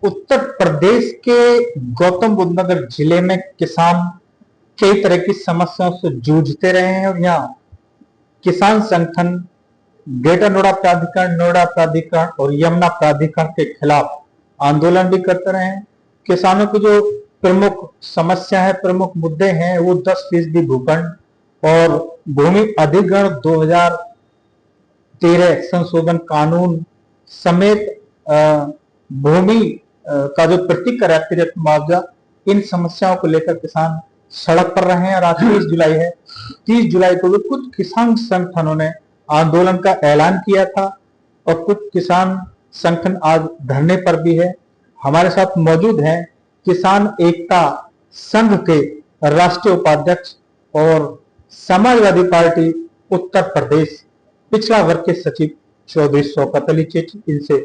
उत्तर प्रदेश के गौतम बुद्ध नगर जिले में किसान कई तरह की समस्याओं से जूझते रहे हैं और यहाँ किसान संगठन ग्रेटर नोएडा प्राधिकरण, नोएडा प्राधिकरण और यमुना प्राधिकरण के खिलाफ आंदोलन भी करते रहे हैं। किसानों की जो प्रमुख समस्या है, प्रमुख मुद्दे हैं, वो 10% भूखंड और भूमि अधिग्रहण 2013 संशोधन कानून समेत भूमि का जो प्रतिकर है, अतिरिक्त मुआवजा, इन समस्याओं को लेकर किसान सड़क पर रहे हैं। और आज 30 जुलाई है, 30 जुलाई को भी कुछ किसान संगठनों ने आंदोलन का ऐलान किया था और कुछ किसान संगठन आज धरने पर भी है। हमारे साथ मौजूद हैं किसान एकता संघ के राष्ट्रीय उपाध्यक्ष और समाजवादी पार्टी उत्तर प्रदेश पिछड़ा वर्ग के सचिव चौधरी शौकत अली चेची। इनसे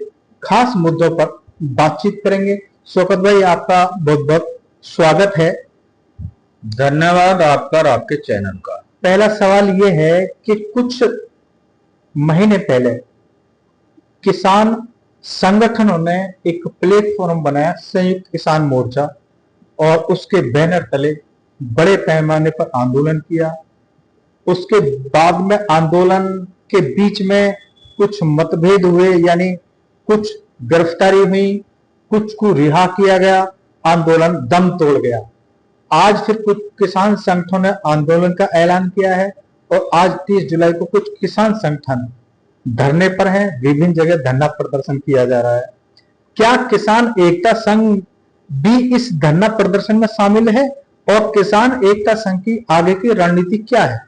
खास मुद्दों पर बातचीत करेंगे। शौकत भाई, आपका बहुत बहुत स्वागत है। धन्यवाद आपका और आपके चैनल का। पहला सवाल यह है कि कुछ महीने पहले किसान संगठनों ने एक प्लेटफॉर्म बनाया, संयुक्त किसान मोर्चा, और उसके बैनर तले बड़े पैमाने पर आंदोलन किया। उसके बाद में आंदोलन के बीच में कुछ मतभेद हुए, यानी कुछ गिरफ्तारी हुई, कुछ को रिहा किया गया, आंदोलन दम तोड़ गया। आज फिर कुछ किसान संगठनों ने आंदोलन का ऐलान किया है और आज 30 जुलाई को कुछ किसान संगठन धरने पर हैं। विभिन्न जगह धरना प्रदर्शन किया जा रहा है। क्या किसान एकता संघ भी इस धरना प्रदर्शन में शामिल है और किसान एकता संघ की आगे की रणनीति क्या है?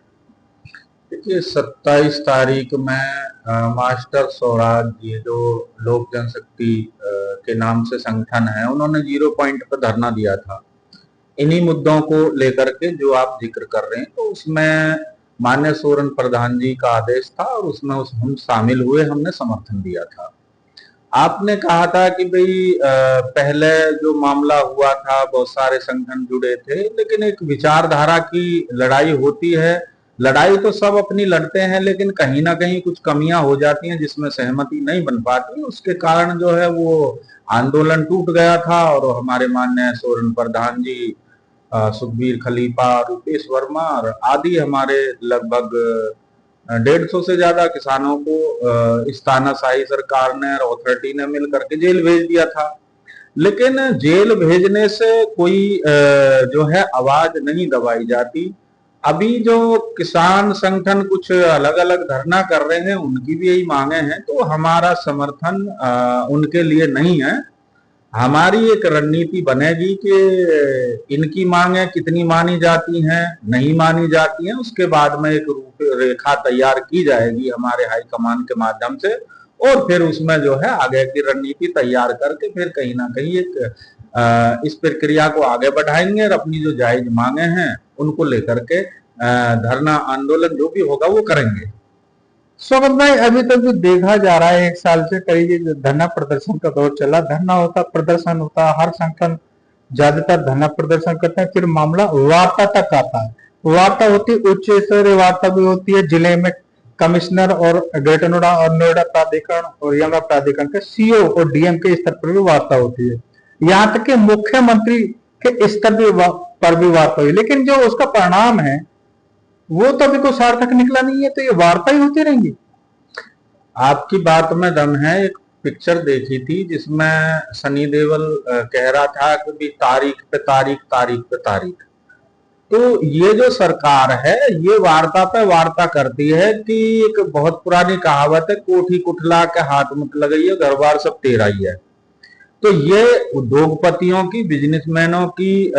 देखिए, 27 तारीख में मास्टर स्वराज, ये जो लोक जनशक्ति के नाम से संगठन है, उन्होंने 0 पॉइंट पर धरना दिया था इन्हीं मुद्दों को लेकर के जो आप जिक्र कर रहे हैं। तो उसमें माननीय सोरेन प्रधान जी का आदेश था और उसमें हम शामिल हुए, हमने समर्थन दिया था। आपने कहा था कि भाई पहले जो मामला हुआ था बहुत सारे संगठन जुड़े थे, लेकिन एक विचारधारा की लड़ाई होती है। लड़ाई तो सब अपनी लड़ते हैं, लेकिन कहीं ना कहीं कुछ कमियां हो जाती हैं जिसमें सहमति नहीं बन पाती। उसके कारण जो है वो आंदोलन टूट गया था और हमारे माननीय सोरेन प्रधान जी, सुखबीर खलीफा, रूपेश वर्मा और आदि हमारे लगभग 150 से ज्यादा किसानों को इस तानाशाही सरकार ने और अथॉरिटी ने मिल करके जेल भेज दिया था। लेकिन जेल भेजने से कोई जो है आवाज नहीं दबाई जाती। अभी जो किसान संगठन कुछ अलग अलग धरना कर रहे हैं, उनकी भी यही मांगे हैं, तो हमारा समर्थन उनके लिए नहीं है। हमारी एक रणनीति बनेगी कि इनकी मांगे कितनी मानी जाती हैं, नहीं मानी जाती हैं, उसके बाद में एक रूपरेखा तैयार की जाएगी हमारे हाईकमान के माध्यम से, और फिर उसमें जो है आगे की रणनीति तैयार करके फिर कहीं ना कहीं एक इस प्रक्रिया को आगे बढ़ाएंगे और अपनी जो जायज मांगे हैं उनको लेकर के धरना आंदोलन जो भी होगा वो करेंगे। स्वागत भाई, अभी तक जो देखा जा रहा है, 1 साल से करीब धरना प्रदर्शन का दौर चला। धरना होता, प्रदर्शन होता, हर संगठन ज्यादातर धरना प्रदर्शन करते हैं, फिर मामला वार्ता तक आता है। वार्ता होती है, उच्च स्तरीय वार्ता भी होती है, जिले में कमिश्नर और ग्रेटर नोएडा और नोएडा प्राधिकरण और यमुना प्राधिकरण के सीओ और डीएम के स्तर पर भी वार्ता होती है। यहाँ तक कि मुख्यमंत्री के स्तर पर भी वार्ता हुई, लेकिन जो उसका परिणाम है वो तो अभी कोई सार्थक निकला नहीं है। तो ये वार्ता ही होती रहेंगी। आपकी बात में दम है। एक पिक्चर देखी थी जिसमें सनी देओल कह रहा था कि तारीख पे तारीख, तारीख पे तारीख। तो ये जो सरकार है ये वार्ता पे वार्ता करती है कि एक बहुत पुरानी कहावत है, कोठी कुठला के हाथ मत लगाइए, घर बार सब तेरा ही है। तो ये उद्योगपतियों की, बिजनेसमैनों की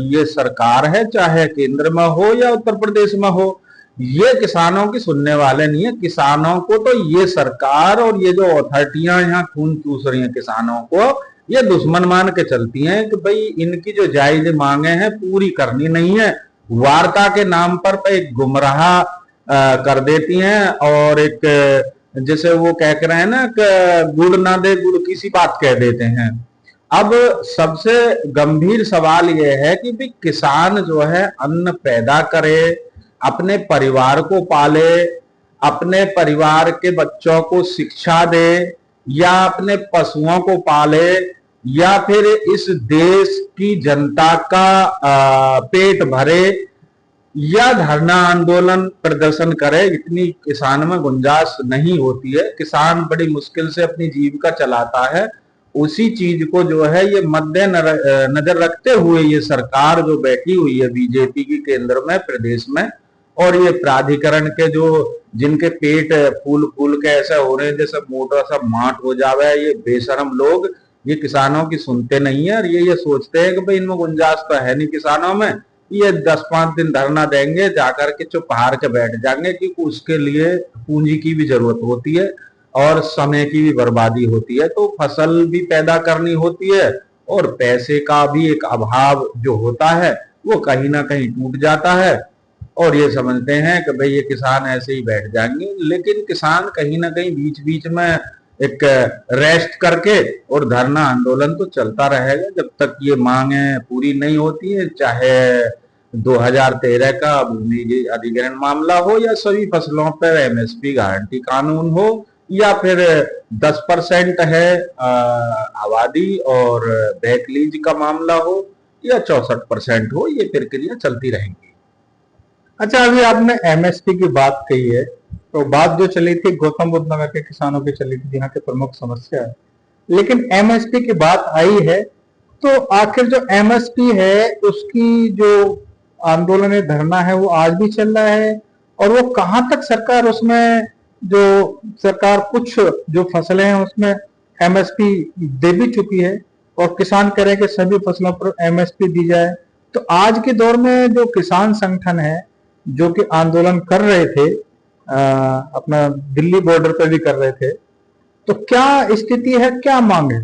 ये सरकार है, चाहे केंद्र में हो या उत्तर प्रदेश में हो। ये किसानों की सुनने वाले नहीं है। किसानों को तो ये सरकार और ये जो अथॉरिटियां यहाँ खून चूस रही हैं किसानों को, ये दुश्मन मान के चलती हैं कि भाई इनकी जो जायज मांगे हैं पूरी करनी नहीं है। वार्ता के नाम पर एक गुमराह कर देती हैं और एक जैसे वो कह रहे हैं ना कि गुड़ ना दे गुड़ की सी बात कह देते हैं। अब सबसे गंभीर सवाल यह है कि भाई किसान जो है अन्न पैदा करे, अपने परिवार को पाले, अपने परिवार के बच्चों को शिक्षा दे या अपने पशुओं को पाले, या फिर इस देश की जनता का पेट भरे या धरना आंदोलन प्रदर्शन करे, इतनी किसान में गुंजाइश नहीं होती है। किसान बड़ी मुश्किल से अपनी जीविका चलाता है। उसी चीज को जो है ये मद्देनजर रखते हुए ये सरकार जो बैठी हुई है बीजेपी की केंद्र में, प्रदेश में, और ये प्राधिकरण के जो जिनके पेट फूल फूल के ऐसे हो रहे हैं जैसे मोटा सा माट हो जावे, ये बेशरम लोग ये किसानों की सुनते नहीं है। और ये सोचते हैं कि भाई इनमें गुंजाइश तो है नहीं किसानों में, ये 10-5 दिन धरना देंगे, जाकर के चुप हार के बैठ जाएंगे, क्योंकि उसके लिए पूंजी की भी जरूरत होती है और समय की भी बर्बादी होती है। तो फसल भी पैदा करनी होती है और पैसे का भी एक अभाव जो होता है वो कहीं ना कहीं टूट जाता है। और ये समझते हैं कि भाई ये किसान ऐसे ही बैठ जाएंगे, लेकिन किसान कहीं ना कहीं बीच बीच में एक रेस्ट करके और धरना आंदोलन तो चलता रहेगा जब तक ये मांगे पूरी नहीं होती है। चाहे 2013 का भूमि अधिग्रहण मामला हो या सभी फसलों पर एमएसपी गारंटी कानून हो या फिर 10% है आबादी और बैकलीज का मामला हो या 64% हो, ये प्रक्रिया चलती रहेगी। अच्छा, अभी आपने एमएसपी की बात कही है, तो बात जो चली थी गौतम बुद्ध नगर के किसानों की चली थी, यहाँ की प्रमुख समस्या है। लेकिन एमएसपी की बात आई है तो आखिर जो एमएसपी है उसकी जो आंदोलन है, धरना है, वो आज भी चल रहा है और वो कहां तक सरकार उसमें जो सरकार कुछ जो फसलें हैं उसमें एमएसपी दे भी चुकी है और किसान कह रहे हैं कि सभी फसलों पर एमएसपी दी जाए। तो आज के दौर में जो किसान संगठन है जो कि आंदोलन कर रहे थे, अपना दिल्ली बॉर्डर पर भी कर रहे थे, तो क्या स्थिति है, क्या मांग है?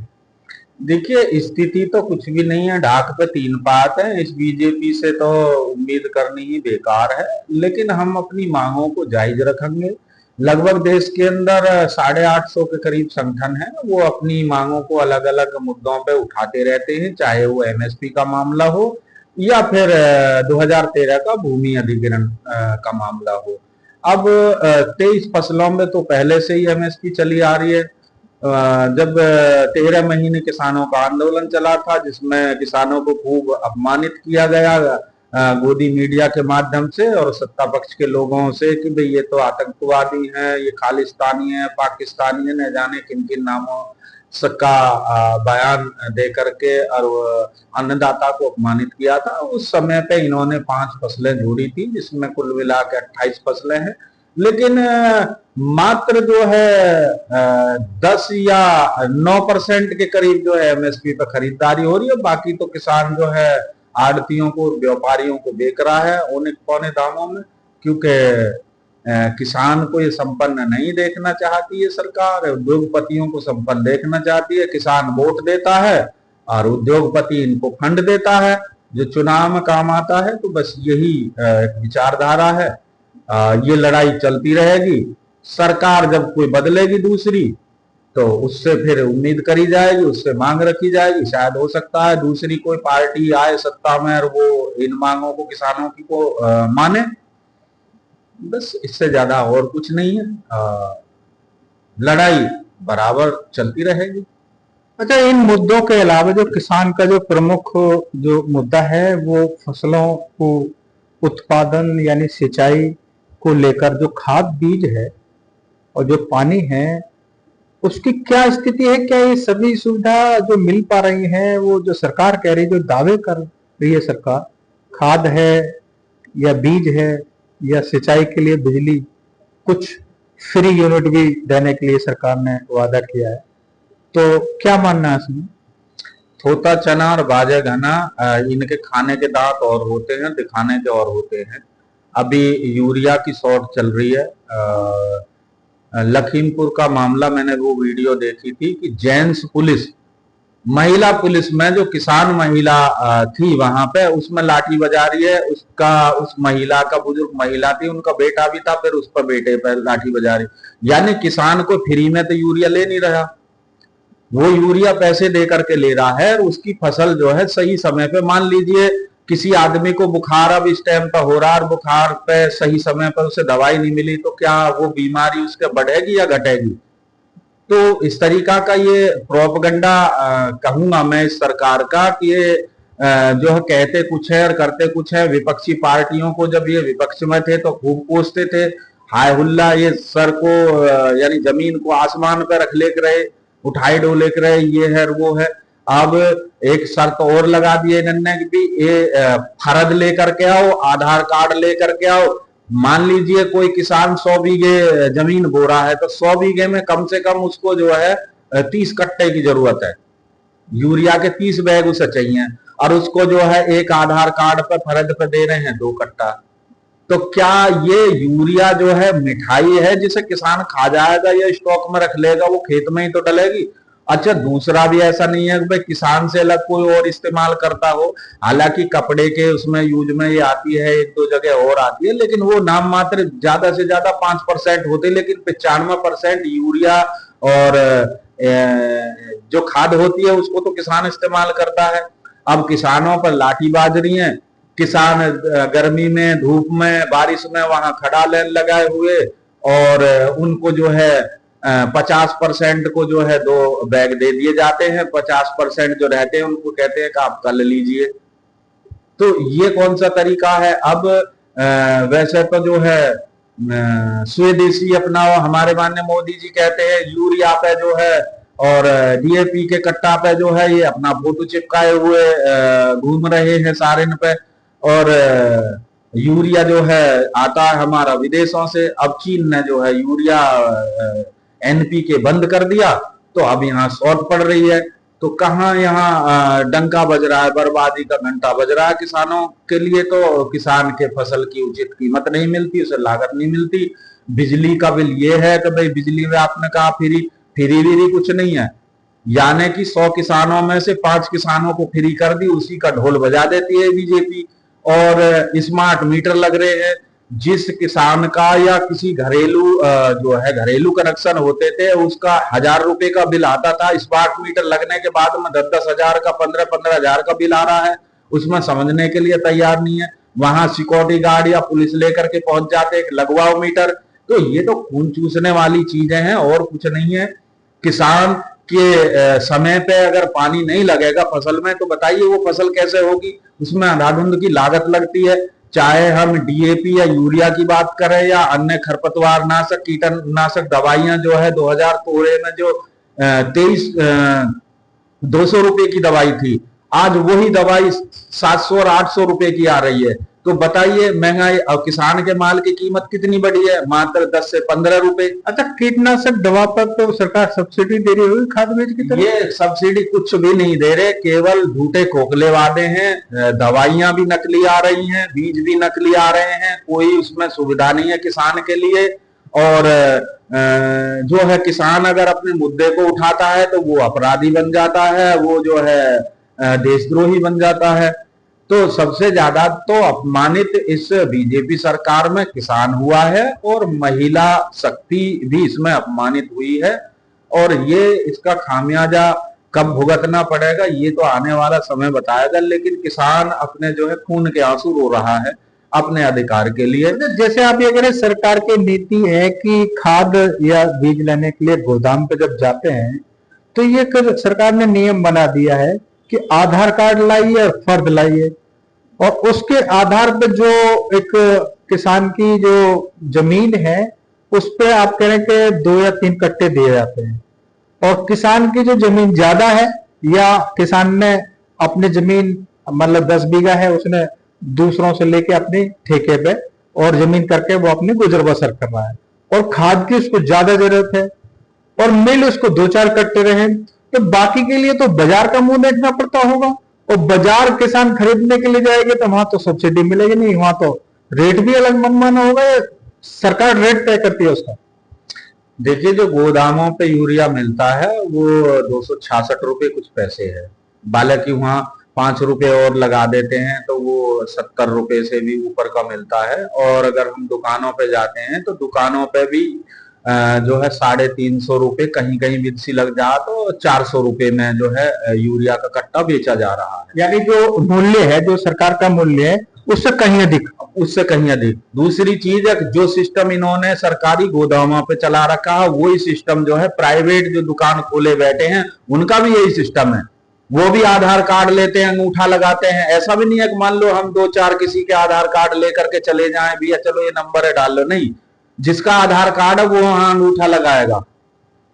देखिए, स्थिति तो कुछ भी नहीं है, ढाक पे 3 बात है। इस बीजेपी से तो उम्मीद करनी ही बेकार है, लेकिन हम अपनी मांगों को जायज रखेंगे। लगभग देश के अंदर 850 के करीब संगठन है, वो अपनी मांगों को अलग अलग मुद्दों पे उठाते रहते हैं, चाहे वो एमएसपी का मामला हो या फिर 2013 का भूमि अधिग्रहण का मामला हो। अब 23 फसलों में तो पहले से ही एमएसपी चली आ रही है। जब 13 महीने किसानों का आंदोलन चला था जिसमें किसानों को खूब अपमानित किया गया गोदी मीडिया के माध्यम से और सत्ता पक्ष के लोगों से कि भाई ये तो आतंकवादी हैं, ये खालिस्तानी है, पाकिस्तानी है, न जाने किन किन नामों का बयान दे करके और अन्नदाता को अपमानित किया था। उस समय पे इन्होंने 5 फसलें जोड़ी थी जिसमें कुल मिला के 28 फसलें हैं, लेकिन मात्र जो है 10 या 9% के करीब जो है एमएसपी पर खरीदारी हो रही है। बाकी तो किसान जो है आड़तियों को, व्यापारियों को बेच रहा है उन्हें पौने दामों में, क्योंकि किसान को ये संपन्न नहीं देखना चाहती है सरकार, उद्योगपतियों को संपन्न देखना चाहती है। किसान वोट देता है और उद्योगपति इनको फंड देता है जो चुनाव में काम आता है। तो बस यही विचारधारा है। ये लड़ाई चलती रहेगी। सरकार जब कोई बदलेगी दूसरी तो उससे फिर उम्मीद करी जाएगी, उससे मांग रखी जाएगी। शायद हो सकता है दूसरी कोई पार्टी आए सत्ता में और वो इन मांगों को किसानों की को माने। बस इससे ज्यादा और कुछ नहीं है। लड़ाई बराबर चलती रहेगी। अच्छा, इन मुद्दों के अलावा जो किसान का जो प्रमुख जो मुद्दा है वो फसलों को उत्पादन यानी सिंचाई को लेकर जो खाद बीज है और जो पानी है उसकी क्या स्थिति है? क्या ये सभी सुविधा जो मिल पा रही है, वो जो सरकार कह रही है, जो दावे कर रही है सरकार, खाद है या बीज है या सिंचाई के लिए बिजली, कुछ फ्री यूनिट भी देने के लिए सरकार ने वादा किया है, तो क्या मानना है इसमें? थोता चना और बाजा घना इनके खाने के दांत और होते हैं, दिखाने के और होते हैं। अभी यूरिया की शॉर्ट चल रही है। लखीमपुर का मामला मैंने वो वीडियो देखी थी कि जेंट्स पुलिस, महिला पुलिस में जो किसान महिला थी वहां पे, उसमें लाठी बजा रही है। उस महिला का, बुजुर्ग महिला थी, उनका बेटा भी था, फिर उस पर बेटे पर लाठी बजा रही। यानी किसान को फ्री में तो यूरिया ले नहीं रहा, वो यूरिया पैसे दे करके ले रहा है। और उसकी फसल जो है सही समय पे, मान लीजिए किसी आदमी को बुखार अब इस टाइम पर हो रहा है और बुखार पे सही समय पर उसे दवाई नहीं मिली, तो क्या वो बीमारी उसके बढ़ेगी या घटेगी? तो इस तरीका का ये प्रोपगंडा कहूंगा मैं इस सरकार का कि ये जो है कहते कुछ है और करते कुछ है। विपक्षी पार्टियों को जब ये विपक्ष में थे तो खूब कोसते थे, हाय हुल्ला, ये सर को यानी जमीन को आसमान पर रख लेकर रहे, उठाई डो लेकर रहे, ये है वो है। अब एक शर्त और लगा दिए इन्होंने कि भी ये फर्द लेकर के आओ, आधार कार्ड लेकर के आओ। मान लीजिए कोई किसान 100 बीघे जमीन बो रहा है तो 100 बीघे में कम से कम उसको जो है 30 कट्टे की जरूरत है, यूरिया के 30 बैग उसे चाहिए, और उसको जो है एक आधार कार्ड पर फर्द पे दे रहे हैं 2 कट्टा। तो क्या ये यूरिया जो है मिठाई है जिसे किसान खा जाएगा या स्टॉक में रख लेगा, वो खेत में ही तो डलेगी। अच्छा, दूसरा भी ऐसा नहीं है कि भाई किसान से अलग कोई और इस्तेमाल करता हो, हालांकि कपड़े के उसमें यूज में ये आती है, 1-2 जगह और आती है, लेकिन वो नाम मात्र ज्यादा से ज्यादा 5% होते, लेकिन 95% यूरिया और जो खाद होती है उसको तो किसान इस्तेमाल करता है। अब किसानों पर लाठी बाज रही है, किसान गर्मी में, धूप में, बारिश में वहां खड़ा लाइन लगाए हुए, और उनको जो है 50% को जो है 2 बैग दे दिए जाते हैं, 50% जो रहते हैं उनको कहते हैं कि आप कल लीजिए। तो ये कौन सा तरीका है। अब वैसे तो जो है स्वदेशी अपनाओ, हमारे माननीय मोदी जी कहते हैं यूरिया पे जो है और डीएपी के कट्टा पे जो है ये अपना फोटो चिपकाए हुए घूम रहे हैं सारे पे। और यूरिया जो है आता है हमारा विदेशों से। अब चीन ने जो है यूरिया एनपीके बंद कर दिया, तो अब यहाँ शॉर्ट पड़ रही है। तो कहाँ यहाँ डंका बज रहा है, बर्बादी का घंटा बज रहा है किसानों के लिए। तो किसान के फसल की उचित कीमत नहीं मिलती, उसे लागत नहीं मिलती। बिजली का बिल ये है कि भाई बिजली में आपने कहा फ्री कुछ नहीं है, यानी कि 100 किसानों में से 5 किसानों को फ्री कर दी, उसी का ढोल बजा देती है बीजेपी। और स्मार्ट मीटर लग रहे हैं, जिस किसान का या किसी घरेलू जो है घरेलू कनेक्शन होते थे उसका 1000 रुपए का बिल आता था, स्मार्ट मीटर लगने के बाद में 10-10 हजार का, 15-15 हजार का बिल आ रहा है। उसमें समझने के लिए तैयार नहीं है। वहां सिक्योरिटी गार्ड या पुलिस लेकर के पहुंच जाते हैं, लगवाओ मीटर। तो ये तो खून चूसने वाली चीजें हैं और कुछ नहीं है। किसान के समय पे अगर पानी नहीं लगेगा फसल में, तो बताइए वो फसल कैसे होगी। उसमें अंधाधुंध की लागत लगती है, चाहे हम डीएपी या यूरिया की बात करें या अन्य खरपतवार नाशक, कीटनाशक दवाइयां जो है 2013 में जो 200 रुपए की दवाई थी, आज वही दवाई 700 और 800 रुपए की आ रही है। तो बताइए महंगाई और किसान के माल की कीमत कितनी बढ़ी है, मात्र 10 से 15 रुपए। अच्छा, कीटनाशक दवा पर तो सरकार सब्सिडी दे रही होगी खाद बीज की तरह? ये सब्सिडी कुछ भी नहीं दे रहे, केवल झूठे खोखले वादे हैं। दवाइयां भी नकली आ रही हैं, बीज भी नकली आ रहे हैं, कोई उसमें सुविधा नहीं है किसान के लिए। और जो है किसान अगर अपने मुद्दे को उठाता है तो वो अपराधी बन जाता है, वो जो है देशद्रोही बन जाता है। तो सबसे ज्यादा तो अपमानित इस बीजेपी सरकार में किसान हुआ है, और महिला शक्ति भी इसमें अपमानित हुई है। और ये इसका खामियाजा कब भुगतना पड़ेगा ये तो आने वाला समय बताएगा, लेकिन किसान अपने जो है खून के आंसू रो रहा है अपने अधिकार के लिए। जैसे आप ये कह रहे सरकार की नीति है कि खाद या बीज लेने के लिए गोदाम पे जब जाते हैं तो ये सरकार ने नियम बना दिया है कि आधार कार्ड लाइए और फर्द लाइए, और उसके आधार पर जो एक किसान की जो जमीन है उस पे आप कह रहे हैं कि 2 या 3 कट्टे दिए जाते हैं। और किसान की जो जमीन ज्यादा है या किसान ने अपनी जमीन मतलब 10 बीघा है, उसने दूसरों से लेके अपने ठेके पे और जमीन करके वो अपनी गुजर बसर कर रहा है, और खाद की उसको ज्यादा जरूरत है और मिल उसको 2-4 कट्टे रहे, तो बाकी के लिए तो बाजार का मुंह देखना पड़ता होगा। और बाजार किसान खरीदने के लिए जाएंगे तो वहां तो सब्सिडी मिलेगी नहीं, वहां तो रेट भी अलग मनमाना होगा, सरकार रेट तय करती है उसका। देखिए, जो गोदामों पे यूरिया मिलता है वो 266 रुपए कुछ पैसे है, बालकी वहां 5 रुपए और लगा देते हैं तो वो 70 रुपए से भी ऊपर का मिलता है। और अगर हम दुकानों पे जाते हैं तो दुकानों पे भी जो है 350 रुपए, कहीं कहीं बिस्सी लग जा तो 400 रुपए में जो है यूरिया का कट्टा बेचा जा रहा है। यानी जो मूल्य है, जो सरकार का मूल्य है, उससे कहीं अधिक। उससे कहीं अधिक। दूसरी चीज है जो सिस्टम इन्होंने सरकारी गोदामों पे चला रखा है, वही सिस्टम जो है प्राइवेट जो दुकान खोले बैठे हैं उनका भी यही सिस्टम है। वो भी आधार कार्ड लेते हैं, अंगूठा लगाते हैं। ऐसा भी नहीं है कि मान लो हम दो चार किसी के आधार कार्ड लेकर के चले जाएं, भैया चलो ये नंबर है डाल लो, नहीं। जिसका आधार कार्ड है वो वहां अंगूठा लगाएगा,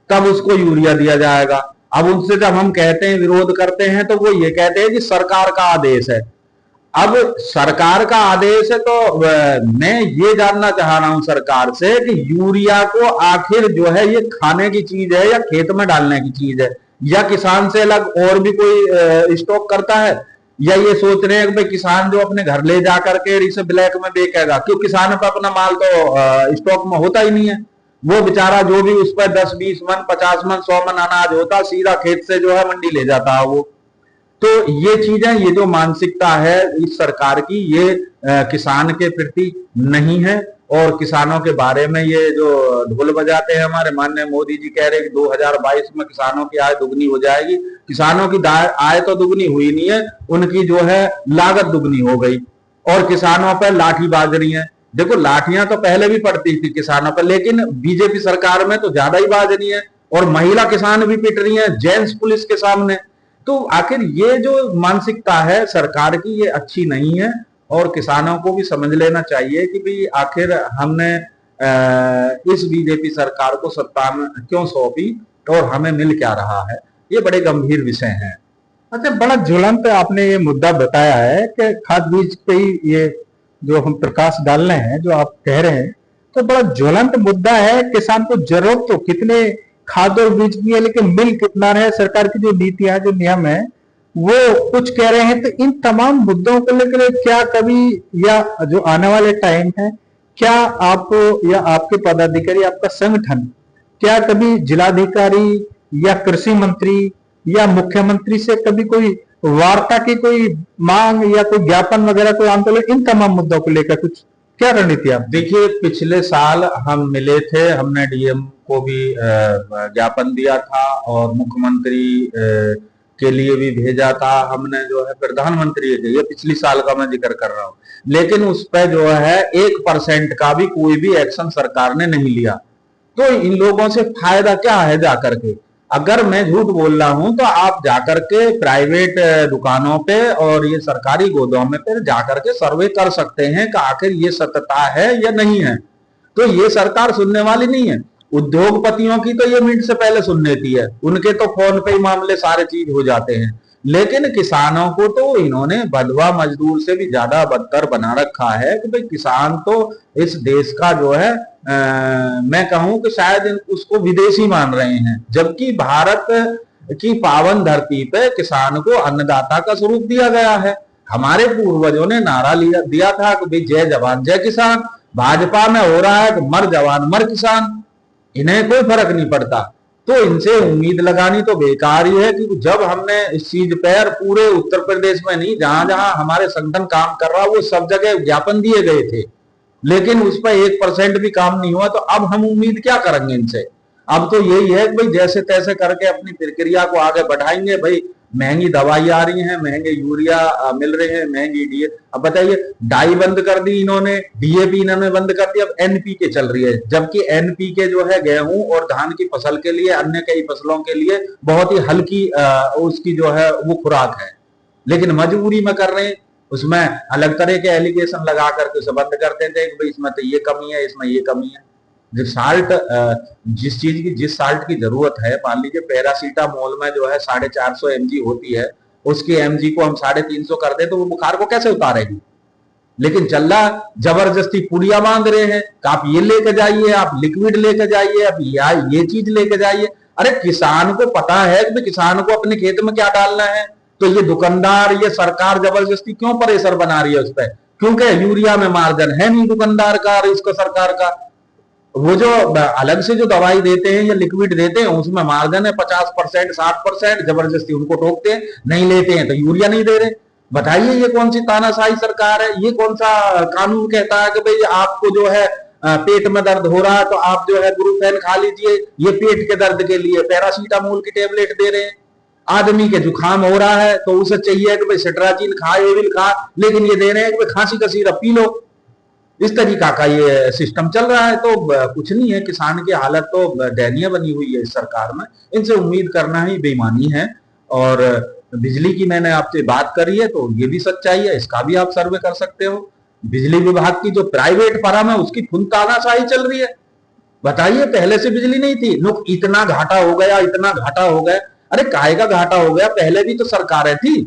तब उसको यूरिया दिया जाएगा। अब उनसे जब हम कहते हैं, विरोध करते हैं, तो वो ये कहते हैं कि सरकार का आदेश है। अब सरकार का आदेश है तो मैं ये जानना चाह रहा हूं सरकार से कि यूरिया को आखिर जो है ये खाने की चीज है या खेत में डालने की चीज है, या किसान से अलग और भी कोई स्टॉक करता है, या ये सोच रहे हैं कि भाई किसान जो अपने घर ले जा करके इसे ब्लैक में बेचेगा। क्यों, किसान पर अपना माल तो स्टॉक में होता ही नहीं है। वो बेचारा जो भी उस पर 10-20 मन 50 मन 100 मन अनाज होता, सीधा खेत से जो है मंडी ले जाता है वो। तो ये चीजें, ये जो मानसिकता है इस सरकार की, ये किसान के प्रति नहीं है। और किसानों के बारे में ये जो ढोल बजाते हैं हमारे माननीय मोदी जी, कह रहे हैं कि 2022 में किसानों की आय दुगनी हो जाएगी। किसानों की आय तो दुगनी हुई नहीं है, उनकी जो है लागत दुगनी हो गई और किसानों पर लाठी बाज रही है। देखो, लाठियां तो पहले भी पड़ती थी किसानों पर, लेकिन बीजेपी सरकार में तो ज्यादा ही बाज रही है। और महिला किसान भी पिट रही है जेंट्स पुलिस के सामने। तो आखिर ये जो मानसिकता है सरकार की, ये अच्छी नहीं है। और किसानों को भी समझ लेना चाहिए कि भाई आखिर हमने इस बीजेपी सरकार को सत्ता में क्यों सौंपी और हमें मिल क्या रहा है। ये बड़े गंभीर विषय हैं। अच्छा, बड़ा ज्वलंत आपने ये मुद्दा बताया है कि खाद बीज पे ही ये जो हम प्रकाश डाल रहे हैं, जो आप कह रहे हैं, तो बड़ा ज्वलंत मुद्दा है। किसान को जरूरत तो कितने खाद और बीज की है, लेकिन मिल कितना रहे। सरकार की जो नीतियां, जो नियम है, वो कुछ कह रहे हैं। तो इन तमाम मुद्दों को लेकर क्या कभी, या जो आने वाले टाइम है, क्या आप या आपके पदाधिकारी, आपका संगठन क्या कभी जिलाधिकारी या कृषि मंत्री या मुख्यमंत्री से कभी कोई वार्ता की कोई मांग या कोई ज्ञापन वगैरह कोई आंदोलन इन तमाम मुद्दों को लेकर कुछ क्या रणनीति आप? देखिए, पिछले साल हम मिले थे, हमने डीएम को भी ज्ञापन दिया था और मुख्यमंत्री के लिए भी भेजा था हमने, जो है प्रधानमंत्री के, ये पिछली साल का मैं जिक्र कर रहा हूँ। लेकिन उस पर जो है 1% का भी कोई भी एक्शन सरकार ने नहीं लिया। तो इन लोगों से फायदा क्या है जाकर के? अगर मैं झूठ बोल रहा हूं तो आप जाकर के प्राइवेट दुकानों पे और ये सरकारी गोदाम पे जाकर के सर्वे कर सकते हैं कि आखिर ये सत्यता है या नहीं है। तो ये सरकार सुनने वाली नहीं है। उद्योगपतियों की तो ये मिनट से पहले सुन लेती है, उनके तो फोन पे ही मामले सारे चीज हो जाते हैं। लेकिन किसानों को तो इन्होंने बंधुआ मजदूर से भी ज्यादा बदतर बना रखा है कि भाई किसान तो इस देश का जो है मैं कहूं कि शायद उसको विदेशी मान रहे हैं। जबकि भारत की पावन धरती पे किसान को अन्नदाता का स्वरूप दिया गया है। हमारे पूर्वजों ने नारा दिया था कि भाई जय जवान जय किसान। भाजपा में हो रहा है कि मर जवान मर किसान, इन्हें कोई फर्क नहीं पड़ता। तो इनसे उम्मीद लगानी तो बेकार ही है कि जब हमने इस चीज पर पूरे उत्तर प्रदेश में नहीं, जहां जहां हमारे संगठन काम कर रहा वो सब जगह ज्ञापन दिए गए थे, लेकिन उस पर 1% भी काम नहीं हुआ। तो अब हम उम्मीद क्या करेंगे इनसे? अब तो यही है कि भाई जैसे तैसे करके अपनी प्रक्रिया को आगे बढ़ाएंगे। भाई महंगी दवाई आ रही है, महंगे यूरिया मिल रहे हैं, महंगी डीए। अब बताइए, डाई बंद कर दी इन्होंने, डीएपी इन्होंने बंद कर दी, अब एनपीके चल रही है। जबकि एनपीके जो है गेहूं और धान की फसल के लिए, अन्य कई फसलों के लिए बहुत ही हल्की उसकी जो है वो खुराक है, लेकिन मजबूरी में कर रहे हैं। उसमें अलग तरह के एलिगेशन लगा करके उसे बंद करते थे कि भाई इसमें तो ये कमी है, इसमें ये कमी है। जब साल्ट, जिस चीज की जिस साल्ट की जरूरत है, मान लीजिए पैरासीटामोल में जो है 450 mg होती है, उसकी mg को हम 350 कर दे तो वो बुखार को कैसे उतारेगी? लेकिन चल्ला जबरदस्ती पुड़िया बांध रहे हैं, आप ये लेके जाइए, आप लिक्विड लेके जाइए, आप ये चीज लेके जाइए। अरे किसान को पता है कि किसान को अपने खेत में क्या डालना है, तो ये दुकानदार, ये सरकार जबरदस्ती क्यों प्रेशर बना रही है उस पर? क्योंकि यूरिया में मार्जिन है नहीं दुकानदार का और इसको सरकार का। वो जो अलग से जो दवाई देते हैं या लिक्विड देते हैं उसमें मार्जिन है 50% 60%, जबरदस्ती उनको टोकते हैं, नहीं लेते हैं तो यूरिया नहीं दे रहे। बताइए ये कौन सी तानाशाही सरकार है? ये कौन सा कानून कहता है कि भाई आपको जो है पेट में दर्द हो रहा है तो आप जो है ब्रूफेन खा लीजिए, ये पेट के दर्द के लिए पैरासीटामोल की टेबलेट दे रहे हैं। आदमी के जुकाम हो रहा है तो उसे चाहिए कि भाई सिट्राजिन खा, एविल खा, लेकिन ये दे रहे हैं कि भाई खांसी का सिरप पी लो। इस तरीका का ये सिस्टम चल रहा है। तो कुछ नहीं है, किसान की हालत तो दयनीय बनी हुई है इस सरकार में। इनसे उम्मीद करना ही बेईमानी है। और बिजली की मैंने आपसे बात करी है तो ये भी सच्चाई है, इसका भी आप सर्वे कर सकते हो। बिजली विभाग की जो प्राइवेट फर्म है उसकी खून तानाशाही चल रही है। बताइए, पहले से बिजली नहीं थी, लोग इतना घाटा हो गया, इतना घाटा हो गया। अरे काहे का घाटा हो गया, पहले भी तो सरकारें थी।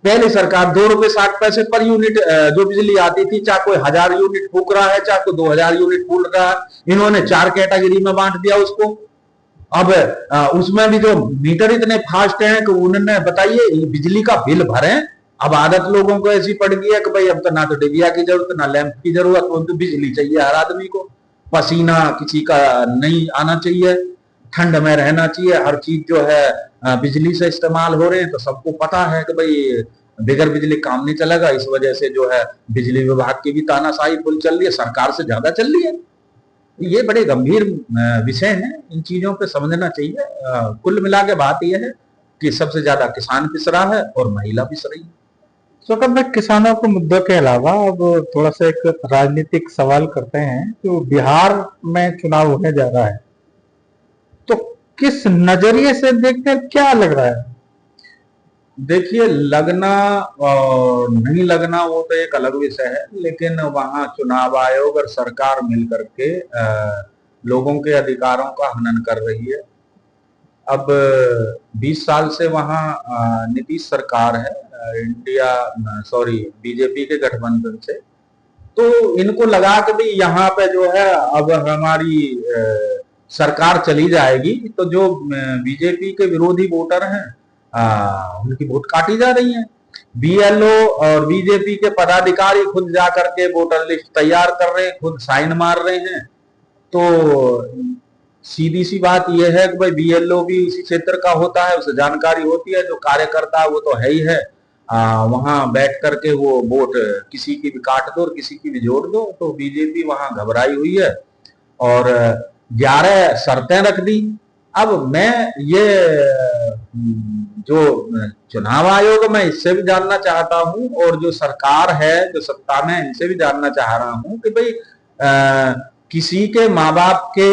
पहली सरकार 2 रुपए 60 पैसे पर यूनिट जो बिजली आती थी, चाहे कोई 1000 यूनिट फूक रहा है, चाहे कोई 2000 यूनिट फूक रहा है, इन्होंने 4 कैटेगरी में बांट दिया उसको। अब उसमें भी जो मीटर इतने फास्ट हैं कि उन्होंने, बताइए, बिजली का बिल भरें। अब आदत लोगों को ऐसी पड़ गई है कि भाई अब तो ना तो डिबिया की जरूरत, ना लैंप की जरूरत, तो बिजली चाहिए हर आदमी को। पसीना किसी का नहीं आना चाहिए, ठंड में रहना चाहिए, हर चीज जो है बिजली से इस्तेमाल हो रहे हैं। तो सबको पता है कि भाई बगैर बिजली काम नहीं चलेगा। इस वजह से जो है बिजली विभाग की भी तानाशाही फुल चल रही है, सरकार से ज्यादा चल रही है। ये बड़े गंभीर विषय हैं, इन चीजों पे समझना चाहिए। कुल मिला के बात यह है कि सबसे ज्यादा किसान पिस रहा है और महिला पिस रही है। शौकत भाई, किसानों के मुद्दों के अलावा अब थोड़ा सा एक राजनीतिक सवाल करते हैं। तो बिहार में चुनाव होने जा रहा है, तो किस नजरिए से देखते हैं, क्या लग रहा है? देखिए, लगना और नहीं लगना वो तो एक अलग विषय है, लेकिन वहां चुनाव आयोग और सरकार मिलकर के लोगों के अधिकारों का हनन कर रही है। अब 20 साल से वहां नीतीश सरकार है, बीजेपी के गठबंधन से। तो इनको लगा कि भाई यहाँ पे जो है अब हमारी सरकार चली जाएगी तो जो बीजेपी के विरोधी वोटर हैं उनकी वोट काटी जा रही है। बीएलओ और बीजेपी के पदाधिकारी खुद जा करके वोटर लिस्ट तैयार कर रहे हैं, खुद साइन मार रहे हैं। तो सीधी सी बात यह है कि भाई बीएलओ भी उसी क्षेत्र का होता है, उसे जानकारी होती है। जो कार्यकर्ता है वो तो है ही है, वहां बैठ करके वो वोट किसी की भी काट दो और किसी की भी जोड़ दो। तो बीजेपी वहां घबराई हुई है और 11 शर्तें रख दी। अब मैं ये जो चुनाव आयोग, मैं इससे भी जानना चाहता हूं, और जो सरकार है, जो सत्ता में, इनसे भी जानना चाह रहा हूं कि भाई किसी के माँ बाप के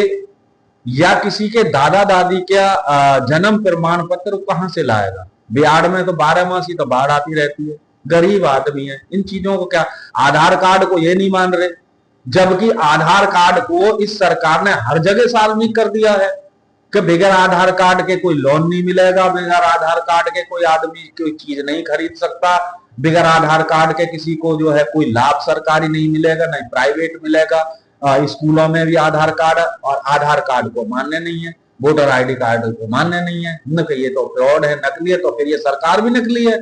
या किसी के दादा दादी का जन्म प्रमाण पत्र कहां से लाएगा? बिहार में तो 12 मास ही तो बाढ़ आती रहती है, गरीब आदमी है, इन चीजों को क्या, आधार कार्ड को ये नहीं मान रहे, जबकि आधार कार्ड को इस सरकार ने हर जगह सार्वजनिक कर दिया है कि बगैर आधार कार्ड के कोई लोन नहीं मिलेगा, बगैर आधार कार्ड के कोई आदमी कोई चीज नहीं खरीद सकता, बगैर आधार कार्ड के किसी को जो है कोई लाभ सरकारी नहीं मिलेगा, नहीं प्राइवेट मिलेगा। स्कूलों में भी आधार कार्ड, और आधार कार्ड को मान्य नहीं है, वोटर आईडी कार्ड को मान्य नहीं है। ये तो फ्रॉड है, नकली है। तो फिर ये सरकार भी नकली है।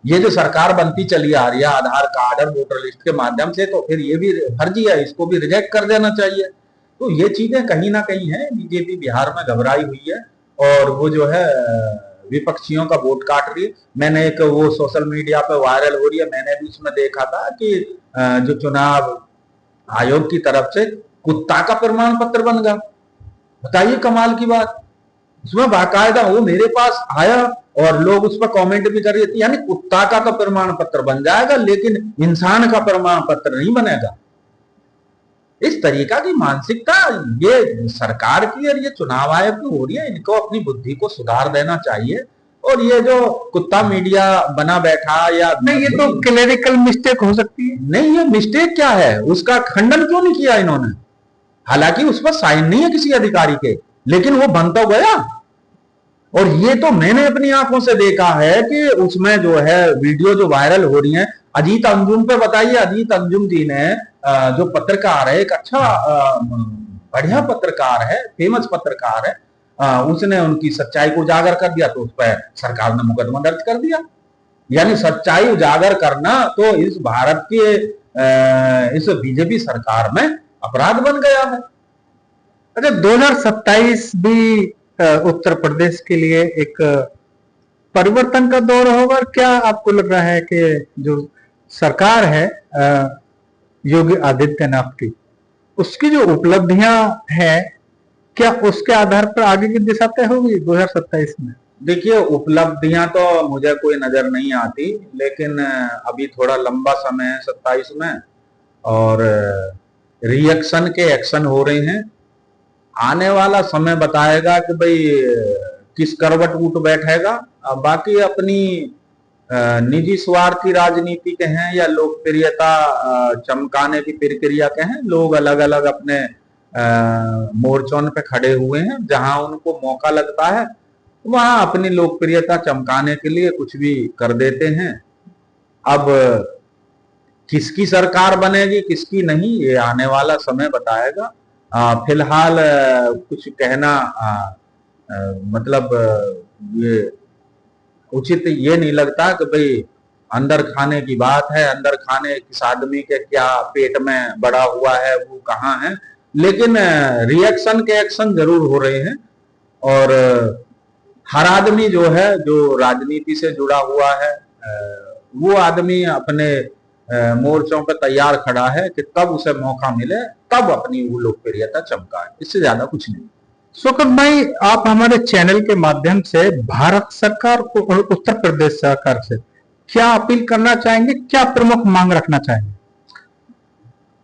ये जो सरकार बनती चली आ रही है आधार कार्ड और वोटर लिस्ट के माध्यम से, तो फिर ये भी फर्जी है, इसको भी रिजेक्ट कर देना चाहिए। तो ये चीजें कहीं ना कहीं है। बीजेपी बिहार में घबराई हुई है और वो जो है विपक्षियों का वोट काट रही है। मैंने एक वो सोशल मीडिया पे वायरल हो रही है, मैंने भी उसमें देखा था कि जो चुनाव आयोग की तरफ से कुत्ता का प्रमाण पत्र बन गया। बताइए कमाल की बात, उसमें बाकायदा वो मेरे पास आया और लोग उस पर कमेंट भी कर रहे थे, यानी कुत्ता का तो प्रमाण पत्र बन जाएगा लेकिन इंसान का प्रमाण पत्र नहीं बनेगा। इस तरीका की मानसिकता ये सरकार की और ये चुनाव आयोग की हो रही है। इनको अपनी बुद्धि को सुधार देना चाहिए। और ये जो कुत्ता मीडिया बना बैठा या नहीं, ये तो क्लेरिकल मिस्टेक हो सकती है। नहीं, ये मिस्टेक क्या है, उसका खंडन क्यों नहीं किया इन्होंने? हालांकि उस पर साइन नहीं है किसी अधिकारी के, लेकिन वो बन तो गया। और ये तो मैंने अपनी आंखों से देखा है कि उसमें जो है वीडियो जो वायरल हो रही है अजीत अंजुम पे। बताइए, अजीत अंजुम जी ने जो पत्रकार है, एक अच्छा बढ़िया पत्रकार है, फेमस पत्रकार है, उसने उनकी सच्चाई को उजागर कर दिया, तो उस पर सरकार ने मुकदमा दर्ज कर दिया। यानी सच्चाई उजागर करना तो इस भारत के इस बीजेपी सरकार में अपराध बन गया है। अच्छा, 2027 भी उत्तर प्रदेश के लिए एक परिवर्तन का दौर होगा। क्या आपको लग रहा है कि जो सरकार है योगी आदित्यनाथ की, उसकी जो उपलब्धियां हैं, क्या उसके आधार पर आगे की दिशा तय होगी 2027 में? देखिए, उपलब्धियां तो मुझे कोई नजर नहीं आती, लेकिन अभी थोड़ा लंबा समय है 27 में, और रिएक्शन के एक्शन हो रहे हैं। आने वाला समय बताएगा कि भाई किस करवट उठ बैठेगा। बाकी अपनी निजी स्वार्थ की राजनीति के हैं या लोकप्रियता चमकाने की प्रक्रिया के हैं, लोग अलग अलग अपने मोर्चों पे खड़े हुए हैं। जहां उनको मौका लगता है वहां अपनी लोकप्रियता चमकाने के लिए कुछ भी कर देते हैं। अब किसकी सरकार बनेगी किसकी नहीं, ये आने वाला समय बताएगा। फिलहाल कुछ कहना मतलब ये उचित ये नहीं लगता कि भाई अंदर खाने की बात है, अंदर खाने किस आदमी के क्या पेट में बड़ा हुआ है वो कहाँ है। लेकिन रिएक्शन के एक्शन जरूर हो रहे हैं, और हर आदमी जो है जो राजनीति से जुड़ा हुआ है वो आदमी अपने मोर्चों पर तैयार खड़ा है कि तब उसे मौका मिले तब अपनी वो लोकप्रियता चमकाए, इससे ज्यादा कुछ नहीं। शौकत भाई, आप हमारे चैनल के माध्यम से भारत सरकार को और उत्तर प्रदेश सरकार से क्या अपील करना चाहेंगे, क्या प्रमुख मांग रखना चाहेंगे?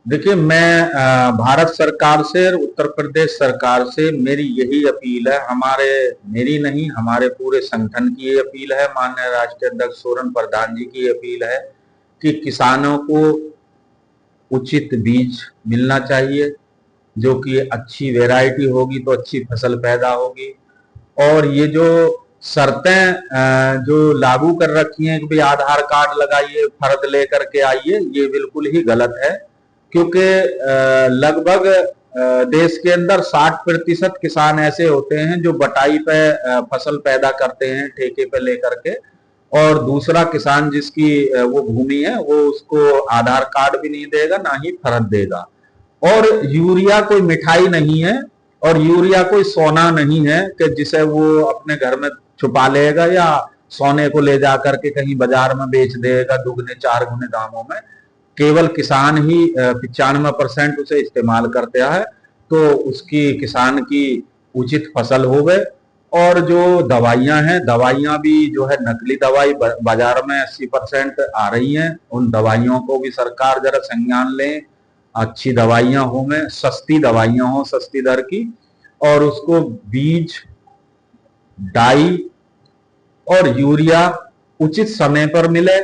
देखिए, मैं भारत सरकार से और उत्तर प्रदेश सरकार से मेरी यही अपील है, मेरी नहीं हमारे पूरे संगठन की ये अपील है, माननीय राष्ट्रीय अध्यक्ष सोरेन प्रधान जी की अपील है कि किसानों को उचित बीज मिलना चाहिए, जो कि अच्छी वैरायटी होगी तो अच्छी फसल पैदा होगी। और ये जो शर्तें जो लागू कर रखी हैं कि भाई आधार कार्ड लगाइए, फर्द लेकर के आइए, ये बिल्कुल ही गलत है। क्योंकि लगभग देश के अंदर 60% किसान ऐसे होते हैं जो बटाई पे फसल पैदा करते हैं ठेके पे लेकर के, और दूसरा किसान जिसकी वो भूमि है वो उसको आधार कार्ड भी नहीं देगा ना ही फर्द देगा। और यूरिया कोई मिठाई नहीं है, और यूरिया कोई सोना नहीं है कि जिसे वो अपने घर में छुपा लेगा या सोने को ले जाकर के कहीं बाजार में बेच देगा दुगने 4 गुने दामों में। केवल किसान ही 95% उसे इस्तेमाल करता है, तो उसकी किसान की उचित फसल हो गए। और जो दवाइयां हैं, दवाइयां भी जो है नकली दवाई बाजार में 80% आ रही हैं, उन दवाइयों को भी सरकार जरा संज्ञान लें। अच्छी दवाइयां हो में सस्ती दवाइयां हो, सस्ती दर की, और उसको बीज, डाई और यूरिया उचित समय पर मिले,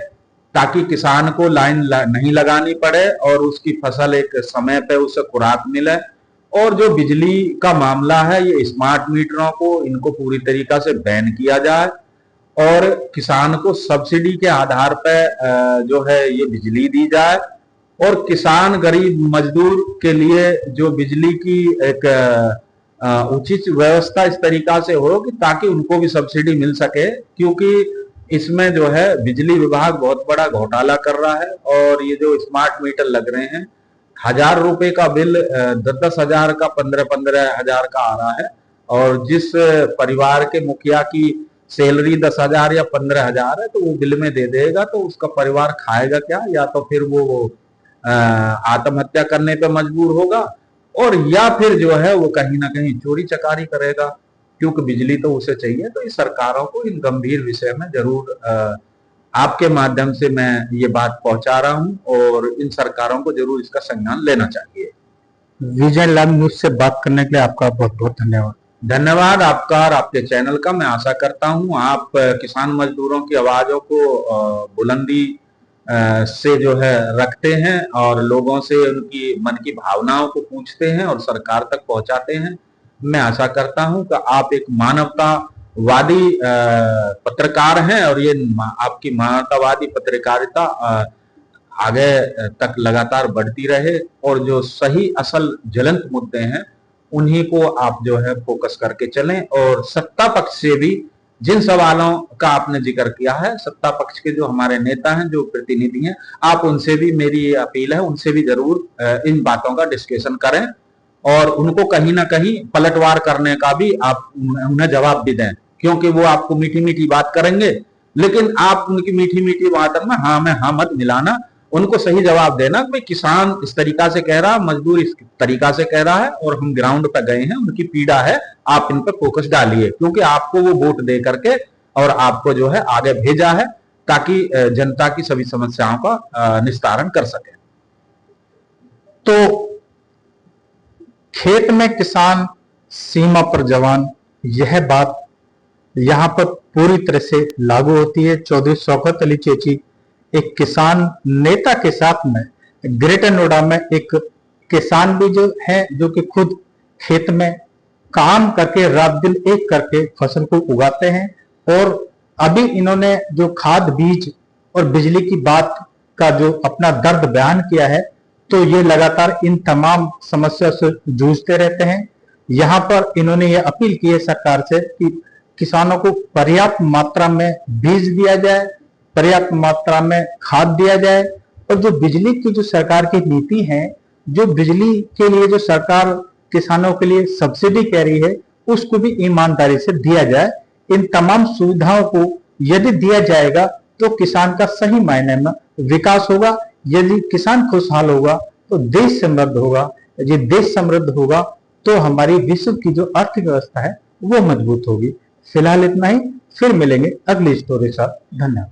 ताकि किसान को लाइन नहीं लगानी पड़े और उसकी फसल एक समय पे उसे खुराक मिले। और जो बिजली का मामला है, ये स्मार्ट मीटरों को इनको पूरी तरीका से बैन किया जाए, और किसान को सब्सिडी के आधार पर जो है ये बिजली दी जाए। और किसान गरीब मजदूर के लिए जो बिजली की एक उचित व्यवस्था इस तरीका से हो कि ताकि उनको भी सब्सिडी मिल सके। क्योंकि इसमें जो है बिजली विभाग बहुत बड़ा घोटाला कर रहा है, और ये जो स्मार्ट मीटर लग रहे हैं, 1000 रुपए का बिल 10-10 हजार का, 15-15 हजार का आ रहा है। और जिस परिवार के मुखिया की सैलरी 10,000 या 15,000 है, तो वो बिल में दे देगा, तो उसका परिवार खाएगा क्या? या तो फिर वो आत्महत्या करने पे मजबूर होगा, और या फिर जो है वो कहीं ना कहीं चोरी चकारी करेगा, क्योंकि बिजली तो उसे चाहिए। तो इस सरकारों को इन गंभीर विषय में जरूर आपके माध्यम से मैं ये बात पहुंचा रहा हूं, और इन सरकारों को जरूर इसका संज्ञान लेना चाहिए। विजय लाइव न्यूज से बात करने के लिए आपका बहुत बहुत धन्यवाद। धन्यवाद आपका और आपके चैनल का। मैं आशा करता हूं आप किसान मजदूरों की आवाजों को बुलंदी से जो है रखते हैं, और लोगों से उनकी मन की भावनाओं को पूछते हैं और सरकार तक पहुंचाते हैं। मैं आशा करता हूं कि आप एक मानवतावादी पत्रकार हैं, और ये आपकी मानवतावादी पत्रकारिता आगे तक लगातार बढ़ती रहे, और जो सही असल ज्वलंत मुद्दे हैं उन्हीं को आप जो है फोकस करके चलें। और सत्ता पक्ष से भी जिन सवालों का आपने जिक्र किया है, सत्ता पक्ष के जो हमारे नेता हैं, जो प्रतिनिधि हैं, आप उनसे भी, मेरी ये अपील है, उनसे भी जरूर इन बातों का डिस्कशन करें, और उनको कहीं ना कहीं पलटवार करने का भी आप उन्हें जवाब भी दें। क्योंकि वो आपको मीठी मीठी बात करेंगे, लेकिन आप उनकी मीठी मीठी बात में हाँ में हाँ मत मिलाना, उनको सही जवाब देना कि भाई किसान इस तरीका से कह रहा है, मजदूर इस तरीका से कह रहा है, और हम ग्राउंड पर गए हैं, उनकी पीड़ा है, आप इन पर फोकस डालिए, क्योंकि आपको वो वोट दे करके और आपको जो है आगे भेजा है ताकि जनता की सभी समस्याओं का निस्तारण कर सके। तो खेत में किसान सीमा पर जवान, यह बात यहां पर पूरी तरह से लागू होती है। चौधरी शौकत अली चेची एक किसान नेता के साथ में ग्रेटर नोएडा में एक किसान भी जो है, जो कि खुद खेत में काम करके रात दिन एक करके फसल को उगाते हैं। और अभी इन्होंने जो खाद बीज और बिजली की बात का जो अपना दर्द बयान किया है, तो ये लगातार इन तमाम समस्या से जूझते रहते हैं। यहां पर इन्होंने ये अपील की है सरकार से कि किसानों को पर्याप्त मात्रा में बीज दिया जाए, पर्याप्त मात्रा में खाद दिया जाए, और जो बिजली की जो सरकार की नीति है, जो बिजली के लिए जो सरकार किसानों के लिए सब्सिडी कह रही है, उसको भी ईमानदारी से दिया जाए। इन तमाम सुविधाओं को यदि दिया जाएगा तो किसान का सही मायने में विकास होगा। यदि किसान खुशहाल होगा तो देश समृद्ध होगा। यदि देश समृद्ध होगा तो हमारी विश्व की जो अर्थव्यवस्था है वो मजबूत होगी। फिलहाल इतना ही, फिर मिलेंगे अगली स्टोरी के साथ। धन्यवाद।